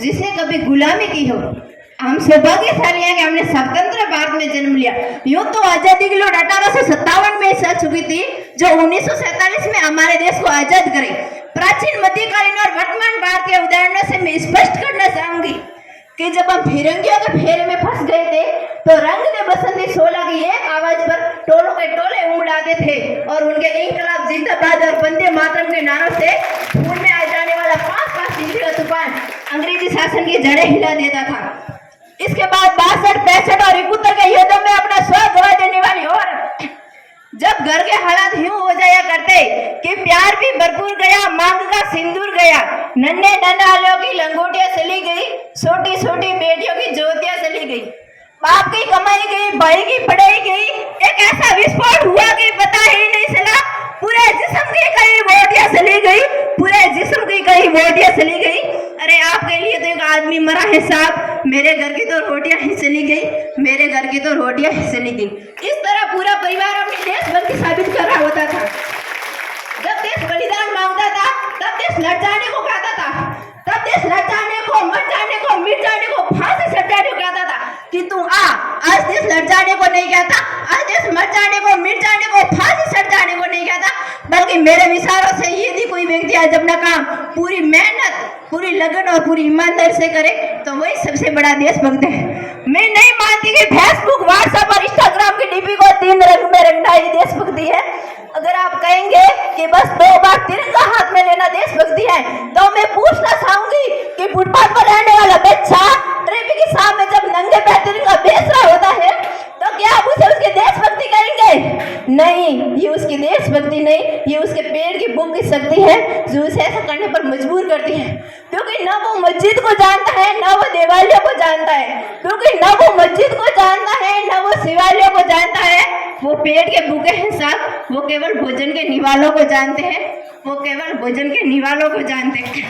जिसने कभी गुलामी की हो। हम सौभाग्यशाली हैं कि हमने स्वतंत्र भारत में जन्म लिया। यूं तो आजादी की लौट 1857 में चल चुकी थी, जो 1947 में हमारे देश को आजाद करे। प्राचीन, मध्यकालीन और वर्तमान भारत के उदाहरणों से मैं स्पष्ट करना चाहूंगी कि जब हम फिरंगियों के फेरे में फंस गए थे तो रंग दे बसंती शोला की एक आवाज पर टोलों के टोले उमड़ाते थे और उनके इनकलाब जिंदाबाद और वंदे मातरम के नारों से फूल में आ जाने वाला 5-5 डिग्री का तूफान अंग्रेजी शासन की जड़ें हिला देता था। इसके बाद 62, 65 और 71 के युद्धों में अपना स्व गवा देने वाली और जब घर के हालात यूं हो जाया करते कि प्यार भी भरपूर गया, मांग का सिंदूर गया, नन्हे नन्हालों की लंगोटियां चली गई, छोटी छोटी बेटियों की ज्योतियां चली गई, बाप की कमाई गई, भाई की पढ़ाई गई, एक ऐसा विस्फोट हुआ कि पता ही नहीं चला। पूरे जिस्म की कई बोटियां चली गई, पूरे जिस्म की कई बोटियां चली गई। अरे आपके लिए तो एक आदमी मरा है साहब, मेरे घर की तो रोटियां ही चली गई, मेरे घर की तो रोटियां ही चली गई। इस तरह पूरा परिवार अपनी देशभक्ति साबित कर रहा होता था। जब देश बलिदान मांगता था तब देश लड़ जाने को कहता था, तब देश लड़ जाने को, मर जाने को, मिट जाने को, फांसी चढ़ जाने को कहता था कि तू आ। आज देश लड़ जाने को नहीं कहता, आज देश मर जाने को, मिट जाने को, फांसी चढ़ जाने को नहीं कहता, बल्कि मेरे विचारों से यदि कोई व्यक्ति आज अपना काम पूरी मेहनत, पूरी लगन और पूरी ईमानदारी से करे तो वही सबसे बड़ा देशभक्त है। मैं नहीं मानती कि फेसबुक, व्हाट्सएप और इंस्टाग्राम की डीपी को 3 रंग में रंगना ही देशभक्ति है। अगर आप कहेंगे कि बस 2 बार तिरंगा हाथ में लेना देशभक्ति है, तो मैं पूछना चाहूंगी कि फुटपाथ पर रहने वाला बच्चा ट्रैफिक के सामने जब नंगे पैर तिरंगा बेच रहा होता है तो क्या आप उसे उसकी देशभक्ति कहेंगे? नहीं, ये उसकी देशभक्ति नहीं, ये उसके पेड़ की भूख की शक्ति है जो उसे ऐसा करने पर मजबूर करती है। क्योंकि न वो मस्जिद को जानता है, न वो देवालयों को जानता है, क्योंकि न वो मस्जिद को जानता है, न वो शिवालयों को जानता है। वो पेट के भूखे हैं साहब, वो केवल भोजन के निवालों को जानते हैं, वो केवल भोजन के निवालों को जानते हैं,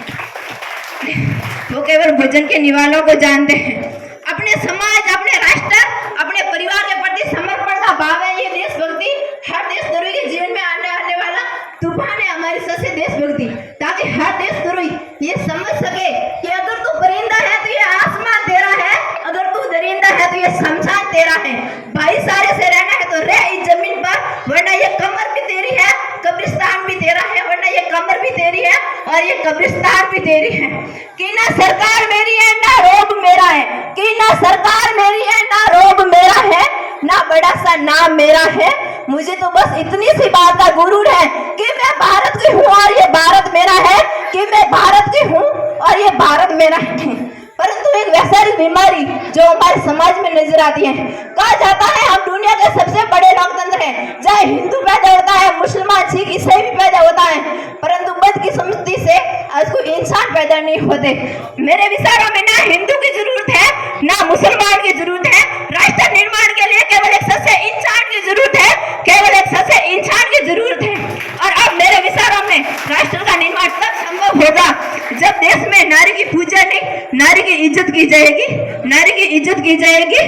वो केवल भोजन के निवालों को जानते हैं। अपने समाज, अपने राष्ट्र, अपने परिवार के प्रति समर्पण का भाव है ये देशभक्ति। हर देशद्रोही के जीवन में आने वाला तूफान है हमारी सबसे देशभक्ति, ताकि हर देशद्रोही ये समझ सके कि अगर तू परिंदा है तो ये आसमान तेरा है, अगर तू दरिंदा है तो ये शमशान तेरा है। भाईचारे से रहना है तो रह इस जमीन पर, वरना ये कमर भी तेरी है, कब्रिस्तान भी तेरा है, वरना ये कमर भी तेरी है और ये कब्रिस्तान भी तेरी है। कि ना सरकार मेरी है ना रोग मेरा है, कि ना सरकार मेरी है ना रोग मेरा है, ना बड़ा सा नाम मेरा है। मुझे तो बस इतनी सी बात का गुरूर है कि मैं भारत की हूँ और ये भारत मेरा है, कि मैं भारत की हूँ और ये भारत मेरा है। परंतु एक वैचारिक बीमारी जो हमारे समाज में नजर आती है, कहा जाता है हम दुनिया के सबसे बड़े लोकतंत्र हैं, चाहे हिंदू पैदा होता है, मुसलमान, सिख, ईसाई भी पैदा होता है, परंतु बदकिस्मती से आज कोई इंसान पैदा नहीं होते। मेरे विचारों में ना हिंदू की जरूरत है ना मुसलमान की जरूरत है। राष्ट्र निर्माण के लिए केवल एक सच्चे इंसान की जरूरत है, केवल एक सच्चे इंसान की जरूरत है। और अब मेरे विचारों में राष्ट्र का निर्माण तब संभव होगा जब देश में नारी की पूजा नहीं, नारी की इज्जत की जाएगी, नारी की इज्जत की जाएगी।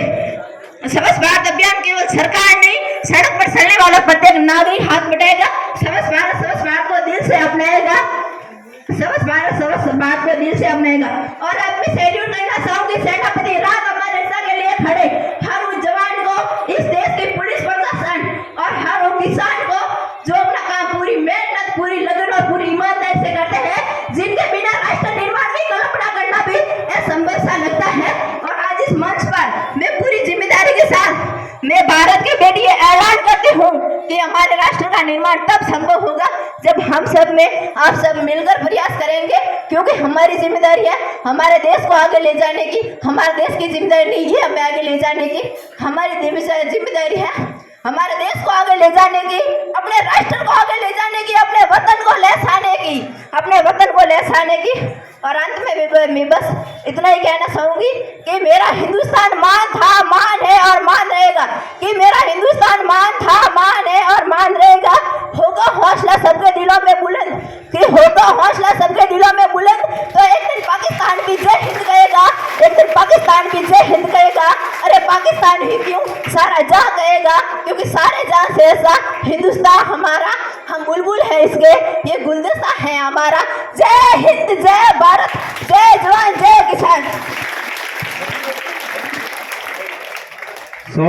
स्वच्छ भारत अभियान केवल सरकार नहीं, सड़क पर चलने वाला प्रत्येक नागरिक हाथ बटाएगा, स्वच्छ भारत को दिल से अपनाएगा, स्वच्छ भारत को दिल से अपनाएगा। और अब मैं सैल्यूट करना चाहूंगी सेनापति रात हमारे रक्षा के लिए खड़े हर उस जवान को, इस देश की पुलिस प्रशासन और हर उस किसान को जो अपना काम पूरी मेहनत, पूरी लगन और पूरी ईमानदारी से करते हैं, जिनके बिना राष्ट्र निर्माण की कल्पना करना भी असंभव सा लगता है। और आज इस मंच पर मैं पूरी जिम्मेदारी के साथ मैं भारत की बेटी ऐलान करती हूँ कि हमारे राष्ट्र का निर्माण तब संभव होगा जब हम सब में आप सब मिलकर प्रयास करेंगे, क्योंकि हमारी जिम्मेदारी है हमारे देश को आगे ले जाने की। हमारे देश की जिम्मेदारी नहीं है हमें आगे ले जाने की, हमारी जिम्मेदारी है हमारे देश को आगे ले जाने की, अपने राष्ट्र को आगे ले जाने की, अपने वतन को लहसाने की, अपने वतन को लहसाने की। और अंत में मैं बस इतना ही कहना चाहूंगी कि मेरा हिंदुस्तान मान था, मान है और मान रहेगा, कि मेरा हिंदुस्तान मान था, मान है और मान रहेगा। होगा हौसला सबके दिलों में बुलंद, कि होगा हौसला सबके दिलों में बुलंद, तो एक दिन पाकिस्तान की जय हिंद कहेगा, एक दिन पाकिस्तान की जय हिंद कहेगा। अरे पाकिस्तान ही क्यों, सारा जहां कहेगा, क्योंकि सारे जहां से ऐसा हिंदुस्तान हमारा, हम बुलबुल है इसके, ये गुलदस्ता है हमारा। जय हिंद, जय भारत, जय जवान, जय किसान। सौ